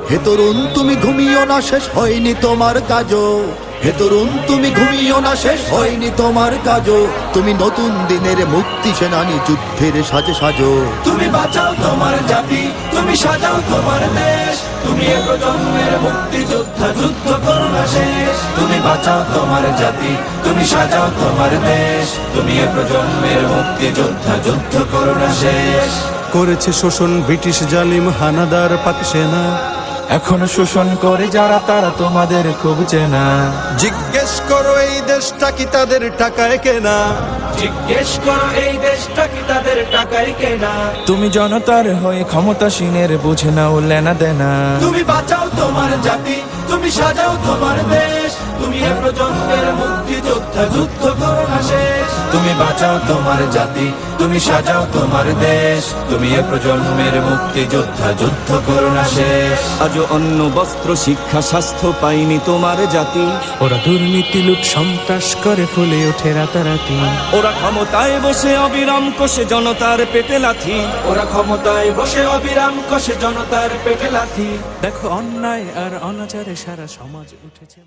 হে তরুণ তুমি ঘুমিও না, শেষ হয়নি তোমার কাজও। হে তরুণ তুমি ঘুমিও না, শেষ হয়নি তোমার কাজও। তুমি নতুন দিনের মুক্তি সেনানী, যুদ্ধের সাজে সাজো। তুমি বাঁচাও তোমার জাতি, তুমি সাজাও তোমার দেশ। তুমি এ প্রজন্মের মুক্তি যোদ্ধা, যুদ্ধ করো না শেষ। তুমি বাঁচাও তোমার জাতি, তুমি সাজাও তোমার দেশ। তুমি এ প্রজন্মের মুক্তি যোদ্ধা, যুদ্ধ করো না শেষ। করেছে শোষণ ব্রিটিশ জালিম হানাদার পাক সেনা, এখনো শোষণ করে যারা, তারা তোমাদের খুব চেনা। জিজ্ঞেস করো এই দেশটা কি তাদের টাকায় কেনা। জিজ্ঞেস করো এই দেশটা কি তাদের টাকায় কেনা। তুমি জনতার হয়ে ক্ষমতাসীনের বুঝে নাও লেনা দেনা। তুমি বাঁচাও তোমার জাতি, তুমি সাজাও তোমার দেশ। তুমি এ প্রজন্মের মুক্তি যোদ্ধা, যুদ্ধ করো না শেষ। তুমি বাঁচাও তোমার জাতি, তুমি সাজাও তোমার দেশ। তুমি এ প্রজন্মের মুক্তি যোদ্ধা, যুদ্ধ করো না শেষ। আজও অন্ন বস্ত্র শিক্ষা স্বাস্থ্য পাইনি তোমার জাতি। ওরা দুর্নীতি লুট সন্ত্রাস করে ফুলে ওঠে রাতারাতি। ওরা ক্ষমতায় বসে অবিরাম কষে জনতার পেটে লাথি। ওরা ক্ষমতায় বসে অবিরাম কষে জনতার পেটে লাথি। দেখো অন্যায় আর অনাচারে সারা সমাজ উঠেছে।